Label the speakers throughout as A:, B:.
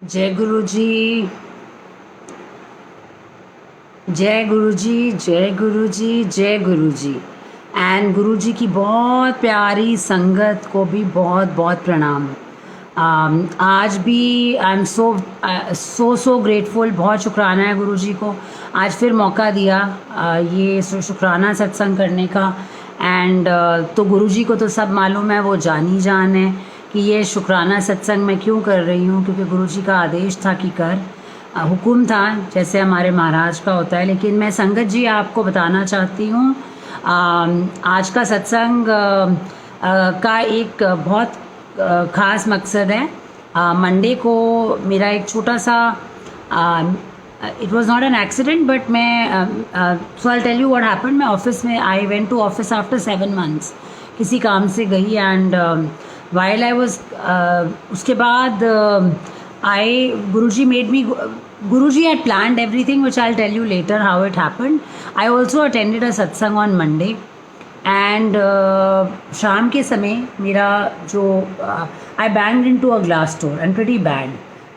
A: जय गुरु जी। जय गुरु जी। जय गुरु जी। जय गुरु जी। एंड गुरु जी की बहुत प्यारी संगत को भी बहुत बहुत प्रणाम। आज भी आई एम सो ग्रेटफुल। बहुत शुक्राना है गुरु जी को, आज फिर मौका दिया ये शुक्राना सत्संग करने का। एंड तो गुरु जी को तो सब मालूम है, वो जानी जान है कि ये शुक्राना सत्संग मैं क्यों कर रही हूँ, क्योंकि गुरु जी का आदेश था कि कर, हुक्म था, जैसे हमारे महाराज का होता है। लेकिन मैं संगत जी आपको बताना चाहती हूँ, आज का सत्संग का एक बहुत ख़ास मकसद है। मंडे को मेरा एक छोटा सा, it was not an accident but मैं so I tell you what happened. मैं ऑफिस में, I went to office after 7 months, किसी काम से गई। एंड वाइल आई वॉज, उसके बाद आई, Guruji made me, Guruji had planned everything, which I'll tell you later how it happened. I also attended a satsang on Monday. And शाम के समय मेरा जो, I banged into a glass door and pretty bad.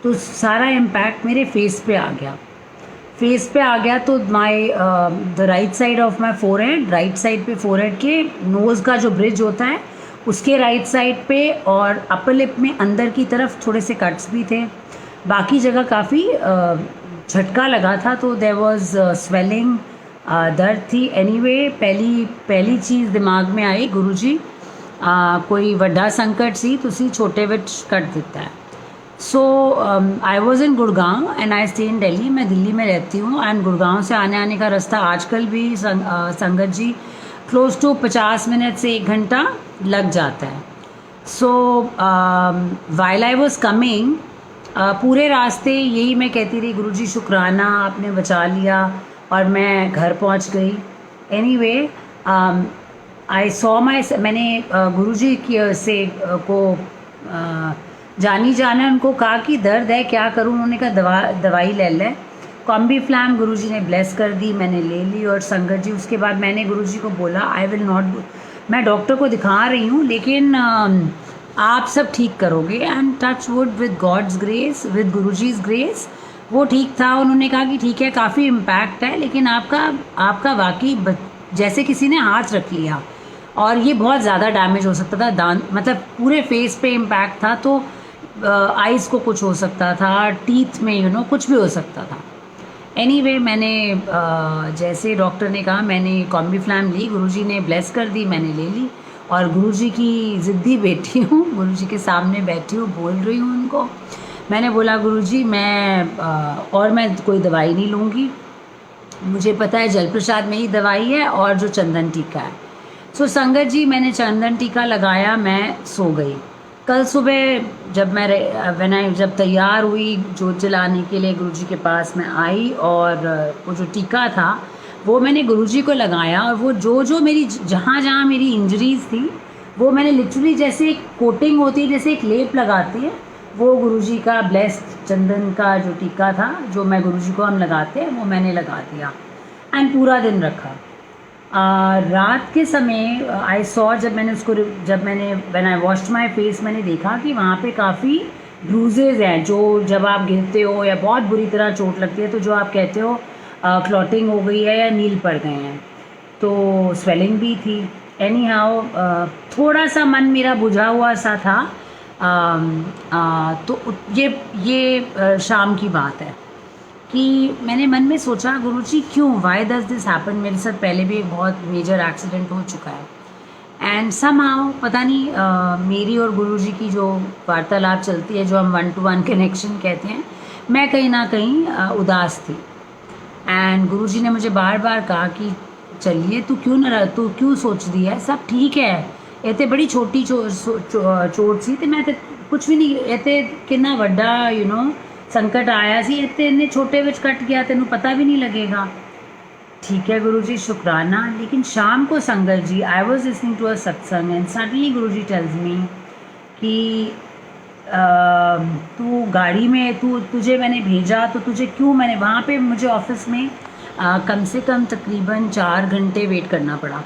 A: तो सारा impact मेरे face पे आ गया। फेस पे आ गया तो my the right side of my forehead, right side पे फोरहेड के नोज़ का जो ब्रिज होता है उसके राइट साइड पे, और अपर लिप में अंदर की तरफ थोड़े से कट्स भी थे। बाकी जगह काफ़ी झटका लगा था, तो देयर वाज स्वेलिंग, दर्द थी। एनीवे पहली चीज़ दिमाग में आई, गुरुजी कोई वड्डा संकट सी तुसी छोटे विच कट दिता है। So I was in Gurgaon and I stay in Delhi. मैं दिल्ली में रहती हूँ एंड गुड़गांव से आने का रास्ता आजकल भी संगत जी क्लोज टू 50 मिनट से 1 घंटा लग जाता है। So while I was coming, पूरे रास्ते यही मैं कहती रही, गुरुजी शुक्राना आपने बचा लिया, और मैं घर पहुंच गई। एनीवे आई सॉ माई, मैंने गुरुजी की से को जानी जाना उनको कहा कि दर्द है, क्या करूं। उन्होंने कहा दवाई ले ले। कॉम्बी फ्लैम गुरुजी ने ब्लेस कर दी, मैंने ले ली। और संगत जी उसके बाद मैंने गुरुजी को बोला, आई विल नॉट, मैं डॉक्टर को दिखा रही हूँ लेकिन आप सब ठीक करोगे। And touch wood, with God's grace, with Guruji's grace, वो ठीक था। उन्होंने कहा कि ठीक है, काफ़ी इम्पैक्ट है, लेकिन आपका वाकई जैसे किसी ने हाथ रख लिया, और ये बहुत ज़्यादा डैमेज हो सकता था। दान मतलब पूरे फेस पे इम्पैक्ट था, तो आइज़ को कुछ हो सकता था, टीथ में कुछ भी हो सकता था। एनीवे मैंने जैसे डॉक्टर ने कहा, मैंने कॉम्बी फ्लैम ली, गुरुजी ने ब्लेस कर दी, मैंने ले ली। और गुरुजी की ज़िद्दी बेटी हूँ, गुरुजी के सामने बैठी हूँ, बोल रही हूँ उनको। मैंने बोला, गुरुजी मैं कोई दवाई नहीं लूँगी, मुझे पता है जल प्रसाद में ही दवाई है और जो चंदन टीका है। सो संगत जी मैंने चंदन टीका लगाया, मैं सो गई। कल सुबह जब तैयार हुई जोत जलाने के लिए, गुरुजी के पास मैं आई, और वो जो टीका था वो मैंने गुरुजी को लगाया। और वो जो मेरी जहाँ मेरी इंजरीज थी, वो मैंने लिटरली, जैसे एक कोटिंग होती है, जैसे एक लेप लगाती है, वो गुरुजी का ब्लेस्ड चंदन का जो टीका था, जो मैं गुरुजी को हम लगाते हैं, वो मैंने लगा दिया एंड पूरा दिन रखा। रात के समय I saw, when I washed my face, मैंने देखा कि वहाँ पे काफ़ी ब्रूजेज हैं, जो जब आप गिरते हो या बहुत बुरी तरह चोट लगती है, तो जो आप कहते हो क्लॉटिंग हो गई है या नील पड़ गए हैं, तो स्वेलिंग भी थी। एनी हाउ थोड़ा सा मन मेरा बुझा हुआ सा था। तो ये शाम की बात है कि मैंने मन में सोचा, गुरुजी क्यों, वाई डज दिस हैपन। मेरे साथ पहले भी एक बहुत मेजर एक्सीडेंट हो चुका है, एंड समहाउ पता नहीं, मेरी और गुरुजी की जो वार्तालाप चलती है, जो हम 1-to-1 कनेक्शन कहते हैं, मैं कहीं ना कहीं उदास थी। एंड गुरुजी ने मुझे बार बार कहा कि चलिए, तू क्यों सोच दी है, सब ठीक है, इतने बड़ी छोटी चोट सी, तो मैं कुछ भी नहीं, इतने कितना वड्डा संकट आया सी, इतने छोटे विच कट गया, तेन पता भी नहीं लगेगा। ठीक है गुरुजी, शुक्राना। लेकिन शाम को संगत जी, I was listening to a satsang and suddenly Guruji tells me कि तू गाड़ी में, तुझे मैंने भेजा, तो तुझे क्यों, मैंने वहाँ पे मुझे ऑफिस में कम से कम तकरीबन 4 घंटे वेट करना पड़ा।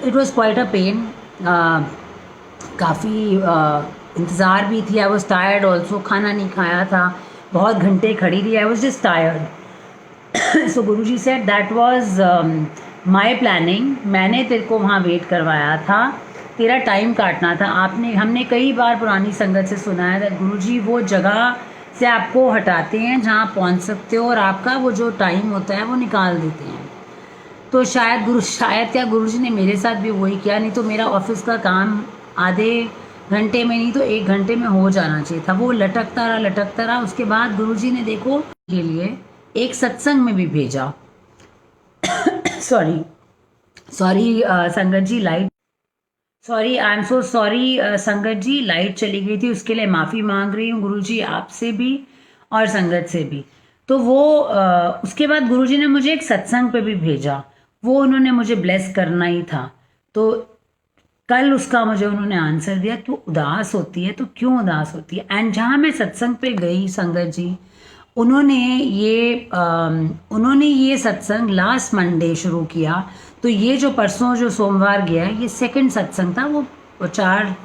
A: It was quite a pain, काफ़ी इंतज़ार भी थी, आई वॉज टायर्ड ऑल्सो, खाना नहीं खाया था, बहुत घंटे खड़ी रही, I was just tired. So Guruji said that was my planning, मैंने तेरे को वहाँ वेट करवाया था, तेरा टाइम काटना था। आपने हमने कई बार पुरानी संगत से सुना है दैट गुरुजी वो जगह से आपको हटाते हैं जहाँ पहुँच सकते हो और आपका वो जो टाइम होता है वो निकाल देते हैं। तो शायद क्या गुरुजी ने मेरे साथ भी वही किया, नहीं तो मेरा ऑफिस का काम आधे घंटे में नहीं तो 1 घंटे में हो जाना चाहिए था। वो लटकता रहा। उसके बाद गुरुजी ने देखो के लिए एक सत्संग में भी भेजा। सॉरी सॉरी संगत जी, light, sorry, I am so sorry संगत जी, लाइट चली गई थी, उसके लिए माफ़ी मांग रही हूँ गुरुजी, आपसे भी और संगत से भी। तो वो उसके बाद गुरुजी ने मुझे एक सत्संग पे भी भेजा, वो उन्होंने मुझे ब्लेस करना ही था। तो कल उसका मुझे उन्होंने आंसर दिया, तू उदास होती है तो क्यों उदास होती है। एंड जहाँ मैं सत्संग पे गई संगत जी, उन्होंने ये सत्संग लास्ट मंडे शुरू किया। तो ये जो परसों जो सोमवार गया ये सेकंड सत्संग था। वो 4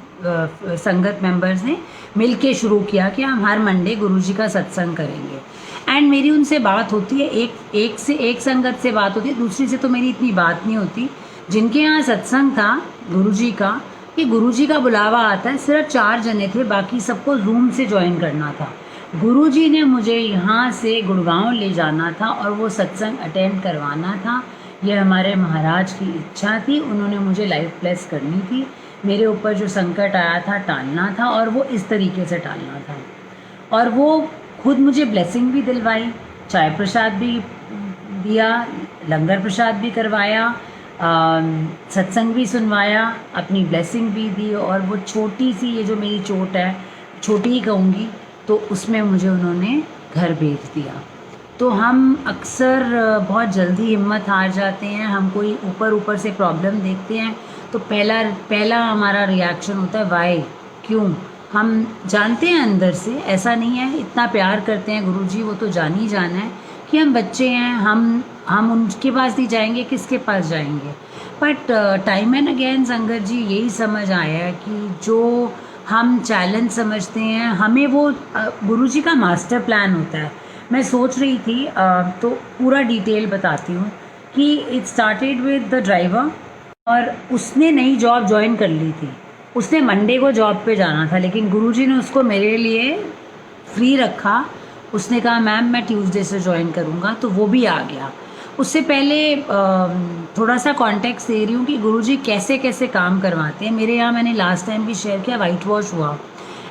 A: संगत मेंबर्स ने मिलके शुरू किया कि हम हर मंडे गुरुजी का सत्संग करेंगे। एंड मेरी उनसे बात होती है, एक संगत से बात होती है, दूसरी से तो मेरी इतनी बात नहीं होती। जिनके यहाँ सत्संग था गुरुजी का, कि गुरुजी का बुलावा आता है, सिर्फ 4 जने थे, बाकी सबको जूम से ज्वाइन करना था। गुरुजी ने मुझे यहाँ से गुड़गांव ले जाना था और वो सत्संग अटेंड करवाना था। ये हमारे महाराज की इच्छा थी, उन्होंने मुझे लाइफ ब्लेस करनी थी, मेरे ऊपर जो संकट आया था टालना था, और वो इस तरीके से टालना था। और वो खुद मुझे ब्लेसिंग भी दिलवाई, चाय प्रसाद भी दिया, लंगर प्रसाद भी करवाया, सत्संग भी सुनवाया, अपनी ब्लेसिंग भी दी। और वो छोटी सी ये जो मेरी चोट है, छोटी ही कहूँगी, तो उसमें मुझे उन्होंने घर भेज दिया। तो हम अक्सर बहुत जल्दी हिम्मत हार जाते हैं, हम कोई ऊपर से प्रॉब्लम देखते हैं तो पहला हमारा रिएक्शन होता है वाई, क्यों। हम जानते हैं अंदर से ऐसा नहीं है, इतना प्यार करते हैं गुरुजी, वो तो जान ही जाना है कि हम बच्चे हैं, हम उनके पास नहीं जाएंगे, किसके पास जाएंगे। बट टाइम एंड अगेन संगत जी यही समझ आया है कि जो हम चैलेंज समझते हैं, हमें वो गुरुजी का मास्टर प्लान होता है। मैं सोच रही थी तो पूरा डिटेल बताती हूँ कि it started with the driver, और उसने नई जॉब ज्वाइन कर ली थी, उसने मंडे को जॉब पे जाना था, लेकिन गुरुजी ने उसको मेरे लिए फ्री रखा। उसने कहा मैम मैं ट्यूसडे से ज्वाइन करूँगा, तो वो भी आ गया। उससे पहले थोड़ा सा कॉन्टेक्स्ट दे रही हूँ कि गुरुजी कैसे कैसे काम करवाते हैं। मेरे यहाँ मैंने लास्ट टाइम भी शेयर किया, वाइट वॉश हुआ,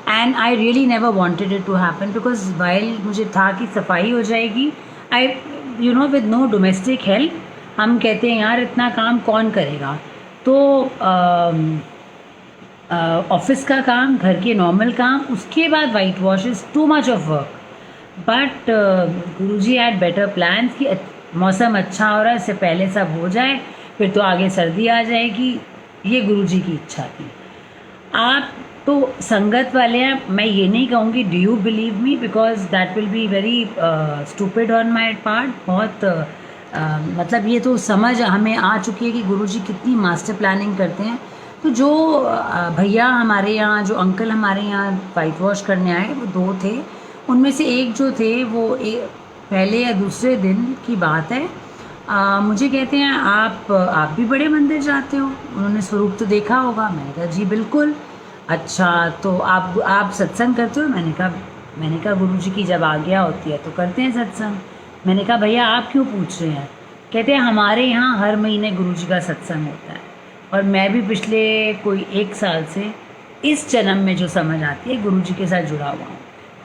A: and I really never wanted it to happen, because while मुझे था कि सफाई हो जाएगी, I with no domestic help, हम कहते हैं यार इतना काम कौन करेगा। तो ऑफिस का काम, घर के नॉर्मल काम, उसके बाद white wash is too much of work. But Guruji had better plans कि मौसम अच्छा हो रहा है, इससे पहले सब हो जाए, फिर तो आगे सर्दी आ जाएगी। ये गुरुजी की इच्छा थी। आप तो संगत वाले हैं, मैं ये नहीं कहूँगी do you believe me, because that will be very stupid on my part. बहुत मतलब ये तो समझ हमें आ चुकी है कि गुरुजी कितनी मास्टर प्लानिंग करते हैं। तो जो भैया हमारे यहाँ, जो अंकल हमारे यहाँ वाइट वॉश करने आए, वो 2 थे, उनमें से एक जो थे वो पहले या दूसरे दिन की बात है, मुझे कहते हैं आप भी बड़े मंदिर जाते हो, उन्होंने स्वरूप तो देखा होगा। मैंने कहा जी बिल्कुल। अच्छा तो आप सत्संग करते हो? मैंने कहा गुरुजी की जब आज्ञा होती है तो करते हैं सत्संग। मैंने कहा भैया आप क्यों पूछ रहे हैं? कहते हैं हमारे यहाँ हर महीने गुरुजी का सत्संग होता है, और मैं भी पिछले कोई 1 साल से इस जन्म में जो समझ आती है गुरुजी के साथ जुड़ा हुआ हूँ।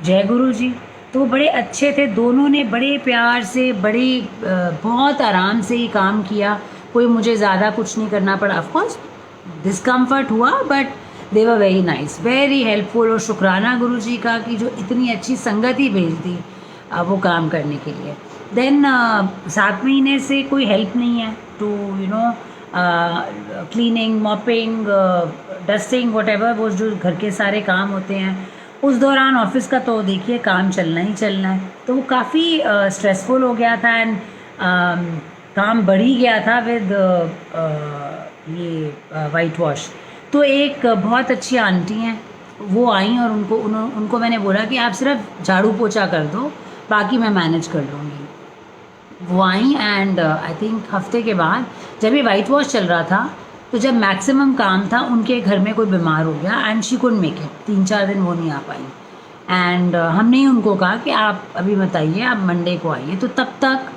A: जय गुरुजी। तो वो बड़े अच्छे थे, दोनों ने बड़े प्यार से, बहुत आराम से ही काम किया, कोई मुझे ज़्यादा कुछ नहीं करना पड़ा। ऑफकोर्स डिस्कम्फर्ट हुआ, but they were very nice, very helpful. और शुक्राना गुरुजी का कि जो इतनी अच्छी संगत ही भेज दी वो काम करने के लिए। देन 7 महीने से कोई हेल्प नहीं है to cleaning, mopping, dusting, whatever, वो जो घर के सारे काम होते हैं। उस दौरान ऑफिस का तो देखिए काम चलना ही चलना है, तो वो काफ़ी स्ट्रेसफुल हो गया था, एंड काम बढ़ ही गया था विद ये वाइट वॉश। तो एक बहुत अच्छी आंटी हैं, वो आई और उनको मैंने बोला कि आप सिर्फ झाड़ू पोछा कर दो, बाकी मैं मैनेज कर लूँगी। वो आई एंड आई थिंक हफ्ते के बाद जब ये वाइट वॉश चल रहा था, तो जब मैक्सिमम काम था, उनके घर में कोई बीमार हो गया and she couldn't make it, 3-4 दिन वो नहीं आ पाई। एंड हमने उनको कहा कि आप अभी मत आइए, आप मंडे को आइए। तो तब तक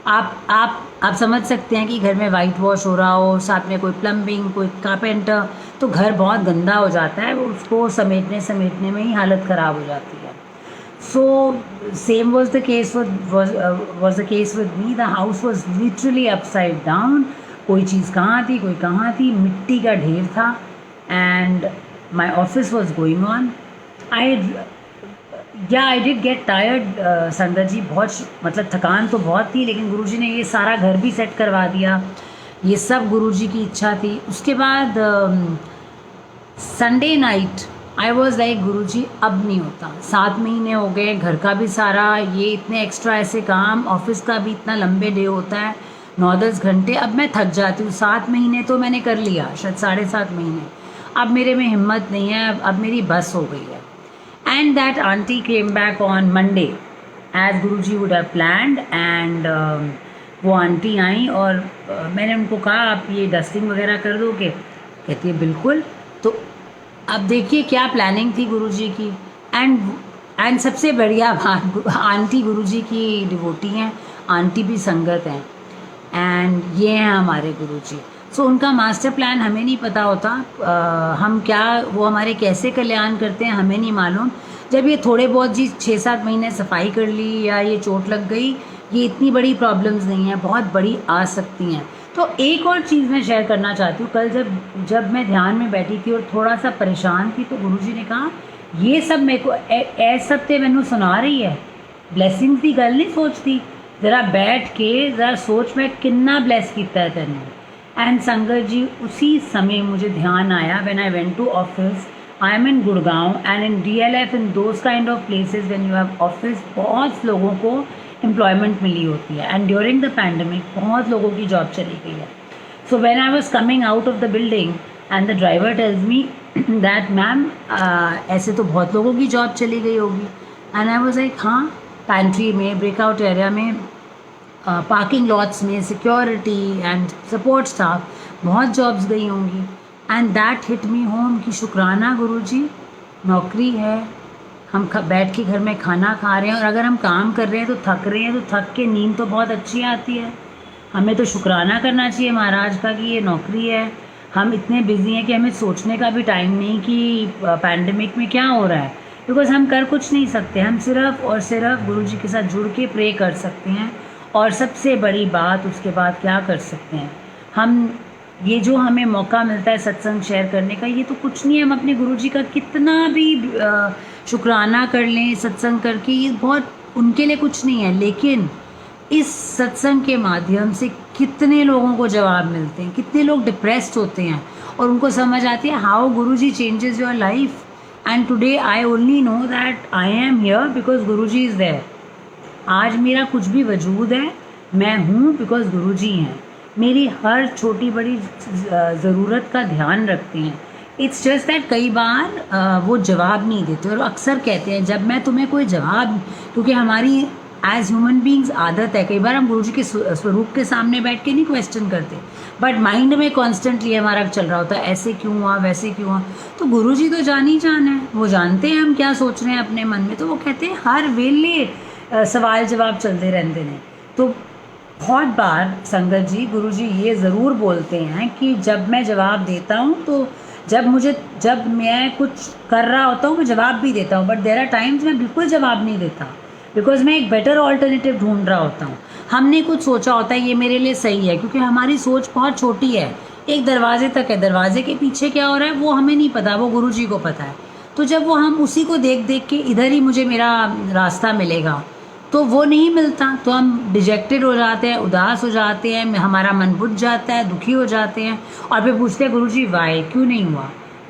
A: आप समझ सकते हैं कि घर में वाइट वॉश हो रहा हो, साथ में कोई प्लम्बिंग, कोई कारपेंटर, तो घर बहुत गंदा हो जाता है, उसको समेटने में ही हालत ख़राब हो जाती है। So same was the case with me. The house was literally upside down. कोई चीज़ कहाँ थी, कोई कहाँ थी, मिट्टी का ढेर था। And my office was going on. I did get tired, संगत जी, बहुत मतलब थकान तो बहुत थी, लेकिन गुरुजी ने ये सारा घर भी सेट करवा दिया। ये सब गुरुजी की इच्छा थी। उसके बाद Sunday night I was like Guruji अब नहीं होता, 7 महीने हो गए, घर का भी सारा, ये इतने एक्स्ट्रा ऐसे काम, ऑफिस का भी इतना लंबे डे होता है, 9-10 घंटे, अब मैं थक जाती हूँ। 7 महीने तो मैंने कर लिया, शायद 7.5 महीने, अब मेरे में हिम्मत नहीं है, अब मेरी बस हो गई है। And that aunty came back on Monday as Guruji would have planned. And वो आंटी आई और मैंने उनको कहा आप ये डस्टिंग वगैरह कर दोगे? कहती है बिल्कुल। तो अब देखिए क्या प्लानिंग थी गुरुजी की। एंड सबसे बढ़िया बात, आंटी गुरुजी की डिवोटी हैं, आंटी भी संगत हैं, एंड ये हैं हमारे गुरुजी। सो उनका मास्टर प्लान हमें नहीं पता होता, हम क्या, वो हमारे कैसे कल्याण करते हैं हमें नहीं मालूम। जब ये थोड़े बहुत जी 6-7 महीने सफाई कर ली या ये चोट लग गई, ये इतनी बड़ी प्रॉब्लम्स नहीं है, बहुत बड़ी आ सकती हैं। तो एक और चीज़ मैं शेयर करना चाहती हूँ। कल जब मैं ध्यान में बैठी थी और थोड़ा सा परेशान थी, तो गुरुजी ने कहा ये सब मेरे को सब ते मैनू सुना रही है, ब्लैसिंग्स की गल नहीं सोचती, ज़रा बैठ के ज़रा सोच मैं कितना ब्लैस किया है तेने। एंड संगत जी उसी समय मुझे ध्यान आया, when I went to office, I am in Gurgaon and in DLF, in those kind of places when you have office, बहुत लोगों को एम्प्लॉयमेंट मिली होती है। एंड ड्यूरिंग द पैंडमिक बहुत लोगों की जॉब चली गई है। So when I was coming out of the building and the driver tells me that ma'am ऐसे तो बहुत लोगों की जॉब चली गई होगी। एंड आई वाज लाइक हाँ, पैंट्री में, ब्रेकआउट एरिया में, पार्किंग लॉट्स में, सिक्योरिटी एंड सपोर्ट स्टाफ, बहुत जॉब्स गई होंगी। And that hit me home कि शुक्राना गुरुजी, नौकरी है, हम बैठ के घर में खाना खा रहे हैं, और अगर हम काम कर रहे हैं तो थक रहे हैं, तो थक के नींद तो बहुत अच्छी आती है। हमें तो शुक्राना करना चाहिए महाराज का कि ये नौकरी है। हम इतने बिजी हैं कि हमें सोचने का भी टाइम नहीं कि पैंडमिक में क्या हो रहा है, बिकॉज हम कर कुछ नहीं सकते, हम सिर्फ और सिर्फ गुरुजी के साथ जुड़ के प्रे कर सकते हैं। और सबसे बड़ी बात उसके बाद क्या कर सकते हैं, हम ये जो हमें मौका मिलता है सत्संग शेयर करने का, ये तो कुछ नहीं है। हम अपने गुरुजी का कितना भी शुक्राना कर लें सत्संग करके, ये बहुत उनके लिए कुछ नहीं है। लेकिन इस सत्संग के माध्यम से कितने लोगों को जवाब मिलते हैं, कितने लोग डिप्रेस्ड होते हैं और उनको समझ आती है how Guruji changes your life. And today I only know that I am here because Guruji is there. आज मेरा कुछ भी वजूद है, मैं हूँ बिकॉज गुरुजी हैं, मेरी हर छोटी बड़ी ज़रूरत का ध्यान रखते हैं। इट्स जस्ट दैट कई बार वो जवाब नहीं देते, और अक्सर कहते हैं जब मैं तुम्हें कोई जवाब, क्योंकि हमारी एज ह्यूमन बींग्स आदत है, कई बार हम गुरुजी के स्वरूप के सामने बैठ के नहीं क्वेश्चन करते, बट माइंड में कॉन्स्टेंटली हमारा चल रहा होता है ऐसे क्यों हुआ, वैसे क्यों हुआ। तो गुरुजी तो जान ही जान है, वो जानते हैं हम क्या सोच रहे हैं अपने मन में, तो वो कहते हैं हर वेले सवाल जवाब चलते रहते हैं। तो बहुत बार संगत जी गुरुजी ये ज़रूर बोलते हैं कि जब मैं जवाब देता हूँ, तो जब मैं कुछ कर रहा होता हूँ मैं जवाब भी देता हूँ, बट देयर आर टाइम्स मैं बिल्कुल जवाब नहीं देता, बिकॉज मैं एक बेटर ऑल्टरनेटिव ढूंढ रहा होता हूँ। हमने कुछ सोचा होता है ये मेरे लिए सही है, क्योंकि हमारी सोच बहुत छोटी है, एक दरवाजे तक है, दरवाजे के पीछे क्या हो रहा है वो हमें नहीं पता, वो गुरुजी को पता है। तो जब वो हम उसी को देख देख के इधर ही मुझे मेरा रास्ता मिलेगा, तो वो नहीं मिलता, तो हम डिजेक्टेड हो जाते हैं, उदास हो जाते हैं, हमारा मन बुझ जाता है, दुखी हो जाते हैं, और फिर पूछते हैं गुरुजी वाई, क्यों नहीं हुआ।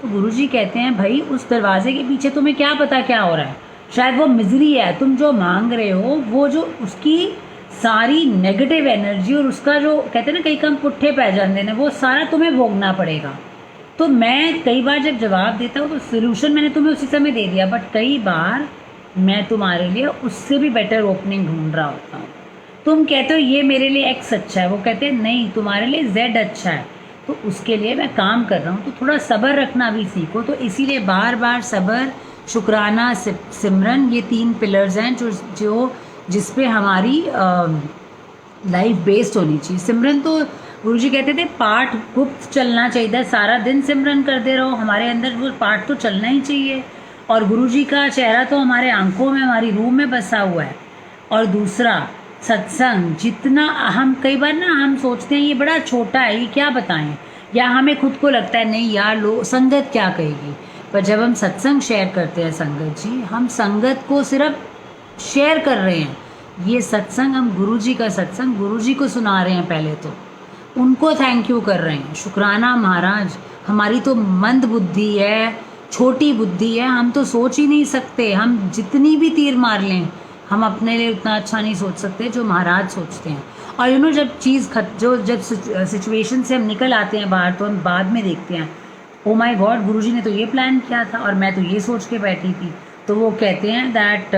A: तो गुरुजी कहते हैं भाई उस दरवाजे के पीछे तुम्हें क्या पता क्या हो रहा है, शायद वो मिजरी है, तुम जो मांग रहे हो वो जो उसकी सारी नेगेटिव एनर्जी और उसका जो कहते हैं ना कई कम पुट्ठे पै जाते हैं, वो सारा तुम्हें भोगना पड़ेगा। तो मैं कई बार जब जवाब देता हूँ तो सोल्यूशन मैंने तुम्हें उसी समय दे दिया, बट कई बार मैं तुम्हारे लिए उससे भी बेटर ओपनिंग ढूंढ रहा होता हूँ। तुम कहते हो ये मेरे लिए एक्स अच्छा है, वो कहते हैं नहीं तुम्हारे लिए जेड अच्छा है, तो उसके लिए मैं काम कर रहा हूँ। तो थोड़ा सब्र रखना भी सीखो। तो इसीलिए बार बार सब्र, शुक्राना, सिमरन, ये 3 पिलर्स हैं जो जिस पे हमारी लाइफ बेस्ड होनी चाहिए। सिमरन तो गुरुजी कहते थे पाठ गुप्त चलना चाहिए, सारा दिन सिमरन करते रहो, हमारे अंदर वो पाठ तो चलना ही चाहिए। और गुरुजी का चेहरा तो हमारे आंखों में, हमारी रूह में बसा हुआ है। और दूसरा सत्संग, जितना हम कई बार ना हम सोचते हैं ये बड़ा छोटा है, ये क्या बताएं, या हमें खुद को लगता है नहीं यार लो संगत क्या कहेगी। पर जब हम सत्संग शेयर करते हैं संगत जी, हम संगत को सिर्फ शेयर कर रहे हैं। ये सत्संग हम गुरुजी का सत्संग गुरुजी को सुना रहे हैं, पहले तो उनको थैंक यू कर रहे हैं, शुक्राना महाराज। हमारी तो मंद बुद्धि है, छोटी बुद्धि है, हम तो सोच ही नहीं सकते। हम जितनी भी तीर मार लें हम अपने लिए उतना अच्छा नहीं सोच सकते जो महाराज सोचते हैं। और जब चीज़ जब सिचुएशन से हम निकल आते हैं बाहर, तो हम बाद में देखते हैं ओ माय गॉड गुरुजी ने तो ये प्लान किया था और मैं तो ये सोच के बैठी थी। तो वो कहते हैं दैट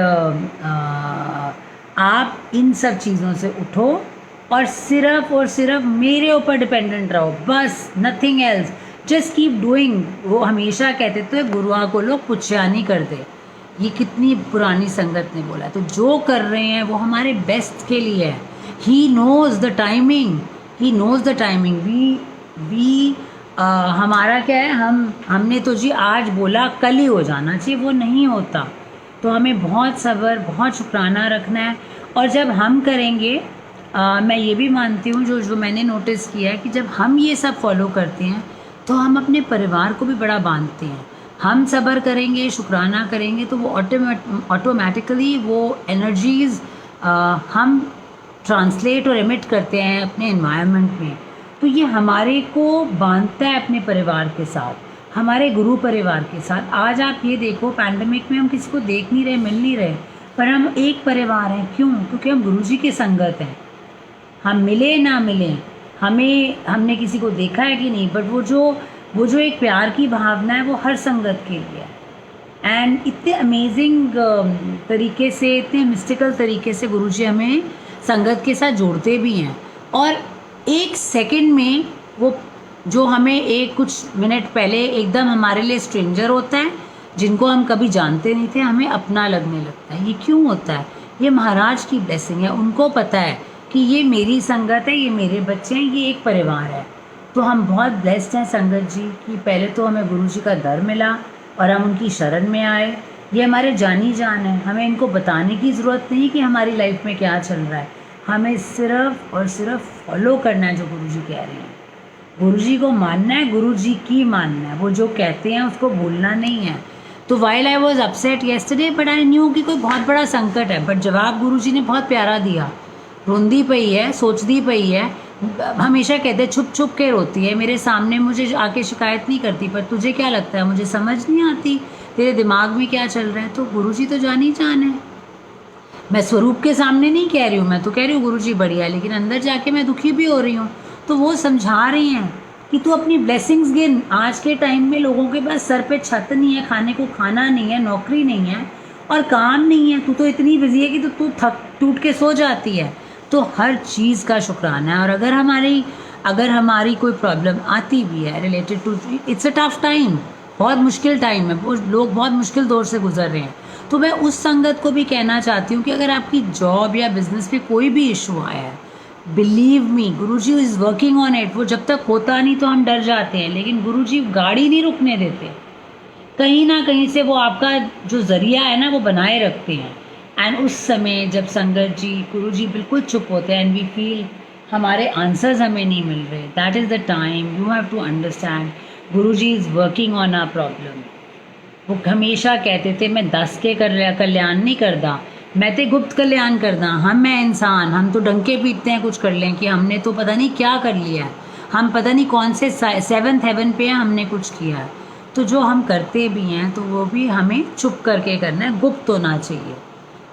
A: आप इन सब चीज़ों से उठो और सिर्फ मेरे ऊपर डिपेंडेंट रहो, बस nothing else, just keep doing. वो हमेशा कहते थे गुरुआ को लोग पुच्छानी कर दे, ये कितनी पुरानी संगत ने बोला। तो जो कर रहे हैं वो हमारे बेस्ट के लिए है। He knows the timing, he knows the timing. We हमारा क्या है, हमने तो जी आज बोला कल ही हो जाना चाहिए, वो नहीं होता। तो हमें बहुत सब्र, बहुत शुक्राना रखना है। और जब हम करेंगे, मैं ये भी मानती हूँ जो मैंने नोटिस किया है कि जब हम ये सब फॉलो करते हैं तो हम अपने परिवार को भी बड़ा बांधते हैं। हम सब्र करेंगे, शुक्राना करेंगे, तो वो ऑटोमेटिकली वो एनर्जीज़ हम ट्रांसलेट और एमिट करते हैं अपने एनवायरनमेंट में। तो ये हमारे को बांधता है अपने परिवार के साथ, हमारे गुरु परिवार के साथ। आज आप ये देखो, पैंडमिक में हम किसी को देख नहीं रहे, मिल नहीं रहे, पर हम एक परिवार हैं। क्यों? क्योंकि हम गुरुजी की संगत हैं। हम मिले ना मिले, हमने किसी को देखा है कि नहीं, बट वो जो एक प्यार की भावना है वो हर संगत के लिए है। एंड इतने अमेजिंग तरीके से, इतने मिस्टिकल तरीके से गुरुजी हमें संगत के साथ जोड़ते भी हैं। और एक सेकंड में वो जो हमें एक कुछ मिनट पहले एकदम हमारे लिए स्ट्रेंजर होता है, जिनको हम कभी जानते नहीं थे, हमें अपना लगने लगता है। ये क्यों होता है? ये महाराज की ब्लेसिंग है। उनको पता है कि ये मेरी संगत है, ये मेरे बच्चे हैं, ये एक परिवार है। तो हम बहुत ब्लेस्ड हैं संगत जी कि पहले तो हमें गुरुजी का दर मिला और हम उनकी शरण में आए। ये हमारे जानी जान है, हमें इनको बताने की ज़रूरत नहीं कि हमारी लाइफ में क्या चल रहा है। हमें सिर्फ और सिर्फ फॉलो करना है जो गुरुजी कह रहे हैं। गुरुजी को मानना है, गुरुजी की मानना है, वो जो कहते हैं उसको भूलना नहीं है। तो while I was upset yesterday but I knew कि कोई बहुत बड़ा संकट है, बट जवाब गुरुजी ने बहुत प्यारा दिया। रोंदी पई है, सोचती पई है, हमेशा कहते छुप छुप के रोती है, मेरे सामने मुझे आके शिकायत नहीं करती, पर तुझे क्या लगता है मुझे समझ नहीं आती, तेरे दिमाग में क्या चल रहा है। तो गुरुजी तो जान ही जान है। मैं स्वरूप के सामने नहीं कह रही हूँ, मैं तो कह रही हूँ गुरुजी बढ़िया, लेकिन अंदर जाके मैं दुखी भी हो रही हूँ। तो वो समझा रही हैं कि तू अपनी ब्लेसिंग्स गिन। आज के टाइम में लोगों के पास सर पे छत नहीं है, खाने को खाना नहीं है, नौकरी नहीं है और काम नहीं है। तू तो इतनी बिजी है कि तू थक टूट के सो जाती है। तो हर चीज़ का शुक्राना है। और अगर हमारी कोई प्रॉब्लम आती भी है related to, it's a tough time, बहुत मुश्किल टाइम है, लोग बहुत मुश्किल दौर से गुजर रहे हैं। तो मैं उस संगत को भी कहना चाहती हूँ कि अगर आपकी जॉब या बिजनेस पे कोई भी इशू आया है, believe me Guruji is working on it. वो जब तक होता नहीं तो हम डर जाते हैं, लेकिन गुरुजी गाड़ी नहीं रुकने देते, कहीं ना कहीं से वो आपका जो ज़रिया है ना वो बनाए रखते हैं। एंड उस समय जब संगत जी, गुरुजी बिल्कुल चुप होते हैं एंड वी फील हमारे आंसर्स हमें नहीं मिल रहे, that is the time you have to understand Guruji is working on our problem. वो हमेशा कहते थे मैं 10 के कल्याण नहीं करता, मैं तो गुप्त कल्याण करदा। मैं इंसान, हम तो डंके पीटते हैं कुछ कर लें कि हमने तो पता नहीं क्या कर लिया है, हम पता नहीं कौन से 7th हेवन पे हमने कुछ किया है। तो जो हम करते भी हैं तो वो भी हमें चुप करके करना है, गुप्त होना चाहिए।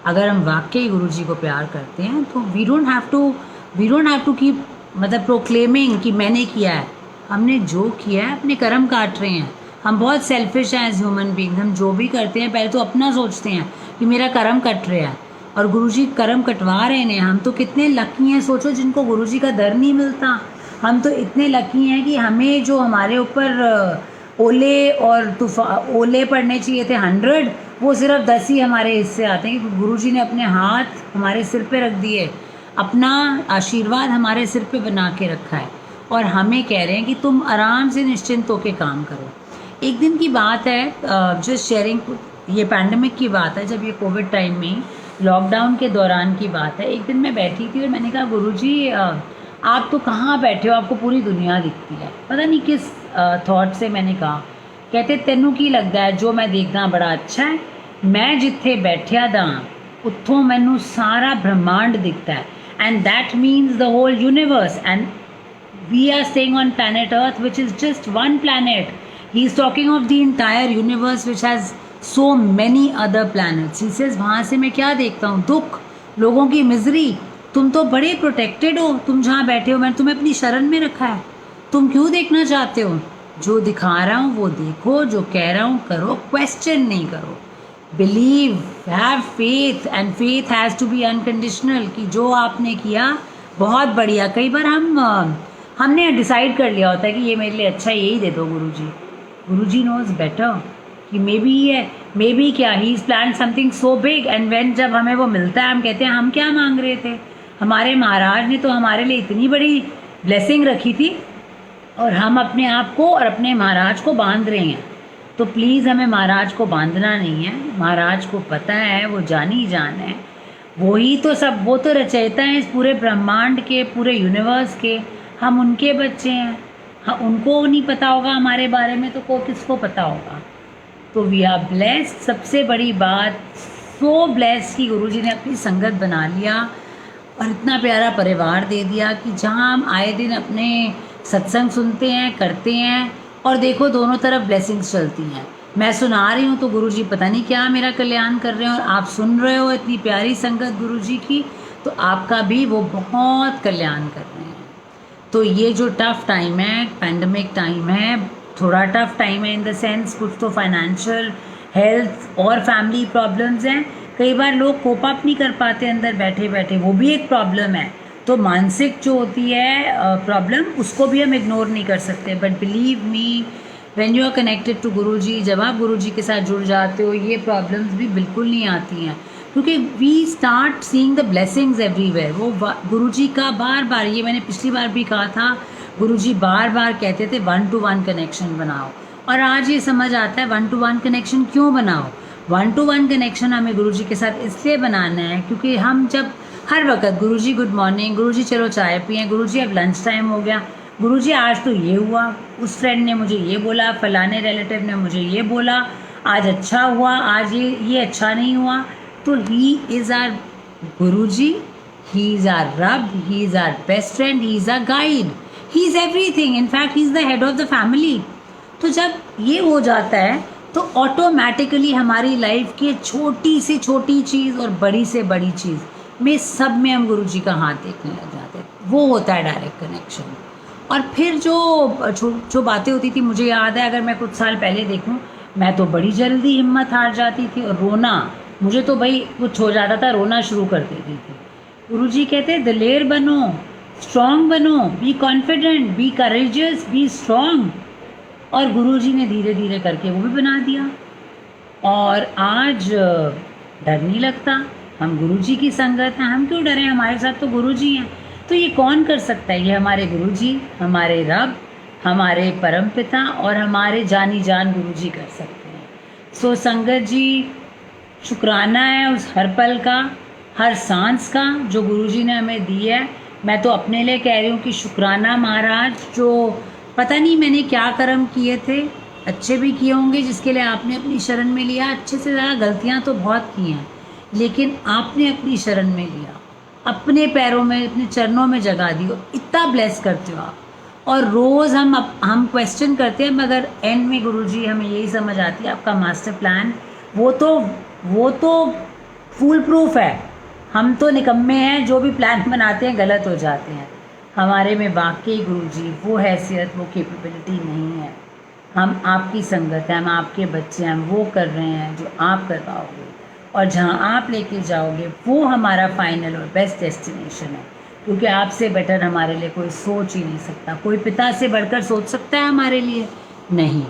A: अगर हम वाकई गुरुजी को प्यार करते हैं तो we don't have to keep मतलब प्रोक्लेमिंग कि मैंने किया है। हमने जो किया है अपने कर्म काट रहे हैं। हम बहुत सेल्फिश हैं एज ह्यूमन बींग। हम जो भी करते हैं पहले तो अपना सोचते हैं कि मेरा कर्म कट रहा है, और गुरुजी कर्म कटवा रहे हैं। हम तो कितने लकी हैं, सोचो, जिनको गुरुजी का दर नहीं मिलता। हम तो इतने लकी हैं कि हमें जो हमारे ऊपर ओले और ओले पड़ने चाहिए थे 100, वो सिर्फ 10 ही हमारे हिस्से आते हैं, क्योंकि गुरुजी ने अपने हाथ हमारे सिर पे रख दिए, अपना आशीर्वाद हमारे सिर पे बना के रखा है, और हमें कह रहे हैं कि तुम आराम से निश्चिंत होकर काम करो। एक दिन की बात है, जस्ट शेयरिंग, ये पैंडमिक की बात है, जब ये कोविड टाइम में लॉकडाउन के दौरान की बात है। एक दिन मैं बैठी थी और मैंने कहा, गुरुजी आप तो कहाँ बैठे हो, आपको पूरी दुनिया दिखती है। पता नहीं किस थॉट से मैंने कहा। कहते तेनू की लगता है जो मैं देखना बड़ा अच्छा है, मैं जिथे बैठिया दा उत्थों मैनू सारा ब्रह्मांड दिखता है, and that means the whole universe, and we are staying on planet Earth, which is just one planet. He is talking of the entire universe, which has so many other planets. He says, वहाँ से मैं क्या देखता हूँ, दुख, लोगों की misery. तुम तो बड़े प्रोटेक्टेड हो, तुम जहाँ बैठे हो, मैंने तुम्हें अपनी शरण में रखा है, तुम क्यों देखना चाहते हो? जो दिखा रहा हूँ वो देखो, जो कह रहा हूँ करो, क्वेश्चन नहीं करो। Believe, have faith, and faith has to be unconditional, कि जो आपने किया बहुत बढ़िया। कई बार हमने डिसाइड कर लिया होता है कि ये मेरे लिए अच्छा है, यही दे दो गुरुजी। गुरुजी नोज बेटर कि मे बी क्या, he is plan something so big, and when जब हमें वो मिलता है हम कहते हैं हम क्या मांग रहे थे, हमारे महाराज ने तो हमारे लिए इतनी बड़ी ब्लेसिंग रखी थी, और हम अपने आप को और अपने महाराज को बांध रहे हैं। तो प्लीज़ हमें महाराज को बांधना नहीं है। महाराज को पता है, वो जानी जान है, वही तो सब, वो तो रचयिता हैं इस पूरे ब्रह्मांड के, पूरे यूनिवर्स के। हम उनके बच्चे हैं। हाँ, उनको नहीं पता होगा हमारे बारे में, तो को किसको पता होगा। तो वी आर ब्लेस्ड। सबसे बड़ी बात, सो ब्लेस्ड कि गुरुजी ने अपनी संगत बना लिया और इतना प्यारा परिवार दे दिया कि जहाँ हम आए दिन अपने सत्संग सुनते हैं, करते हैं, और देखो दोनों तरफ ब्लेसिंग्स चलती हैं। मैं सुना रही हूँ तो गुरुजी पता नहीं क्या मेरा कल्याण कर रहे हैं, और आप सुन रहे हो इतनी प्यारी संगत गुरुजी की, तो आपका भी वो बहुत कल्याण कर रहे हैं। तो ये जो टफ़ टाइम है, पैंडमिक टाइम है, थोड़ा टफ़ टाइम है इन द सेंस, कुछ तो फाइनेंशियल, हेल्थ और फैमिली प्रॉब्लम्स हैं। कई बार लोग कोप अप नहीं कर पाते अंदर बैठे बैठे, वो भी एक प्रॉब्लम है। तो मानसिक जो होती है प्रॉब्लम, उसको भी हम इग्नोर नहीं कर सकते। But believe me, when you are connected to Guruji, जब आप गुरुजी के साथ जुड़ जाते हो, ये प्रॉब्लम्स भी बिल्कुल नहीं आती हैं, क्योंकि we start seeing the blessings everywhere. वो गुरुजी का बार बार, ये मैंने पिछली बार भी कहा था, गुरुजी बार बार कहते थे 1-to-1 कनेक्शन बनाओ, और आज ये समझ आता है 1-to-1 कनेक्शन क्यों बनाओ। 1-to-1 कनेक्शन हमें गुरुजी के साथ इसलिए बनाना है क्योंकि हम जब हर वक्त गुरुजी गुड मॉर्निंग, गुरुजी चलो चाय पिएं, गुरुजी अब लंच टाइम हो गया, गुरुजी आज तो ये हुआ, उस फ्रेंड ने मुझे ये बोला, फलाने रिलेटिव ने मुझे ये बोला, आज अच्छा हुआ, आज ये अच्छा नहीं हुआ। तो he is our Guruji, he is our रब, he is our best friend, he is our guide, he is everything, in fact he is the head of the family. तो जब ये हो जाता है तो ऑटोमेटिकली हमारी लाइफ की छोटी से छोटी चीज़ और बड़ी से बड़ी चीज़ में सब में हम गुरुजी का हाथ देखने लग जाते हैं। वो होता है डायरेक्ट कनेक्शन। और फिर जो बातें होती थी, मुझे याद है, अगर मैं कुछ साल पहले देखूं, मैं तो बड़ी जल्दी हिम्मत हार जाती थी, और रोना, मुझे तो भाई कुछ हो जाता था, रोना शुरू कर देती थी। गुरुजी कहते दिलेर बनो, स्ट्रॉन्ग बनो, be confident, be courageous, be strong. और गुरुजी ने धीरे धीरे करके वो भी बना दिया, और आज डर नहीं लगता। हम गुरुजी की संगत हैं, हम क्यों डरें, हमारे साथ तो गुरुजी हैं। तो ये कौन कर सकता है? ये हमारे गुरुजी, हमारे रब, हमारे परमपिता और हमारे जानी जान गुरुजी कर सकते हैं। सो संगत जी, शुक्राना है उस हर पल का, हर सांस का जो गुरुजी ने हमें दी है। मैं तो अपने लिए कह रही हूँ कि शुक्राना महाराज, जो पता नहीं मैंने क्या कर्म किए थे, अच्छे भी किए होंगे जिसके लिए आपने अपनी शरण में लिया, अच्छे से ज़्यादा गलतियाँ तो बहुत की हैं, लेकिन आपने अपनी शरण में लिया, अपने पैरों में, अपने चरणों में जगह दी, इतना ब्लेस करते हो आप। और रोज़ हम क्वेश्चन करते हैं, मगर एंड में गुरुजी हमें यही समझ आती है आपका मास्टर प्लान वो तो फूल प्रूफ है। हम तो निकम्मे हैं, जो भी प्लान बनाते हैं गलत हो जाते हैं। हमारे में वाकई गुरुजी वो हैसियत, वो कैपेबिलिटी नहीं है। हम आपकी संगत हैं, हम आपके बच्चे हैं, हम वो कर रहे हैं जो आप करवाओगे, और जहाँ आप लेके जाओगे वो हमारा फाइनल और बेस्ट डेस्टिनेशन है। क्योंकि आपसे बेटर हमारे लिए कोई सोच ही नहीं सकता। कोई पिता से बढ़कर सोच सकता है हमारे लिए? नहीं।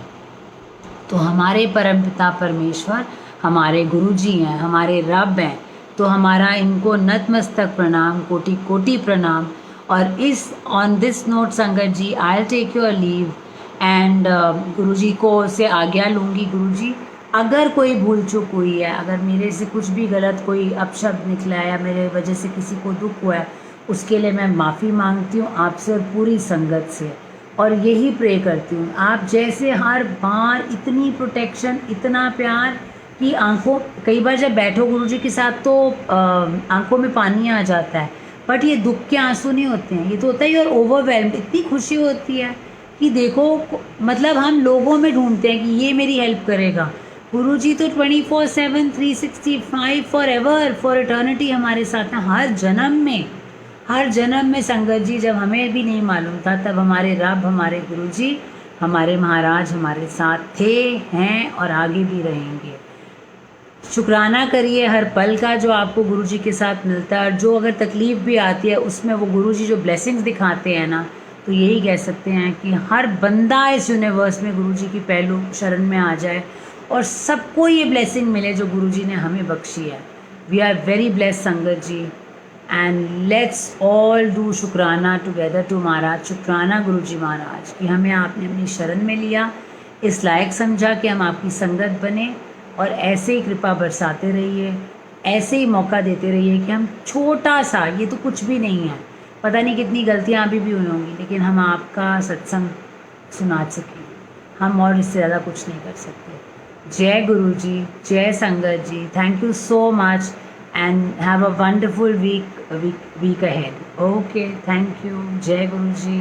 A: तो हमारे परमपिता परमेश्वर हमारे गुरुजी हैं, हमारे रब हैं। तो हमारा इनको नतमस्तक प्रणाम, कोटि कोटि प्रणाम। और इस ऑन दिस नोट संगत जी, I will take your leave and Guruji को से आज्ञा लूँगी। गुरुजी, अगर कोई भूल चूक हुई है, अगर मेरे से कुछ भी गलत कोई अपशब्द निकला है या मेरे वजह से किसी को दुख हुआ है, उसके लिए मैं माफ़ी मांगती हूँ आपसे और पूरी संगत से। और यही प्रे करती हूँ, आप जैसे हर बार इतनी प्रोटेक्शन, इतना प्यार कि आंखों, कई बार जब बैठो गुरुजी के साथ तो आंखों में पानी आ जाता है, बट ये दुख के आंसू नहीं होते हैं, ये तो होता है और ओवरवेल्म, इतनी खुशी होती है कि देखो, मतलब हम लोगों में ढूंढते हैं कि ये मेरी हेल्प करेगा। गुरुजी तो 24/7 365 फॉर एवर, फॉर इटर्निटी हमारे साथ हैं, हर जन्म में, हर जन्म में। संगत जी, जब हमें भी नहीं मालूम था तब हमारे रब, हमारे गुरुजी, हमारे महाराज हमारे साथ थे, हैं और आगे भी रहेंगे। शुक्राना करिए हर पल का जो आपको गुरुजी के साथ मिलता है, और जो अगर तकलीफ़ भी आती है उसमें वो गुरुजी जो ब्लेसिंग्स दिखाते हैं ना, तो यही कह सकते हैं कि हर बंदा इस यूनिवर्स में गुरुजी की पहलू शरण में आ जाए और सबको ये ब्लेसिंग मिले जो गुरुजी ने हमें बख्शी है। वी आर वेरी ब्लेस्ड संगत जी, एंड लेट्स ऑल डू शुक्राना टुगेदर टू महाराज। शुक्राना गुरुजी महाराज कि हमें आपने अपनी शरण में लिया, इस लायक समझा कि हम आपकी संगत बने, और ऐसे ही कृपा बरसाते रहिए, ऐसे ही मौका देते रहिए कि हम छोटा सा, ये तो कुछ भी नहीं है, पता नहीं कितनी गलतियाँ अभी भी हुई होंगी, लेकिन हम आपका सत्संग सुना सकें। हम और इससे ज़्यादा कुछ नहीं कर सकते। जय गुरु जी, जय संगत जी, thank you so much and have a wonderful week ahead. Okay, thank you. जय गुरु जी।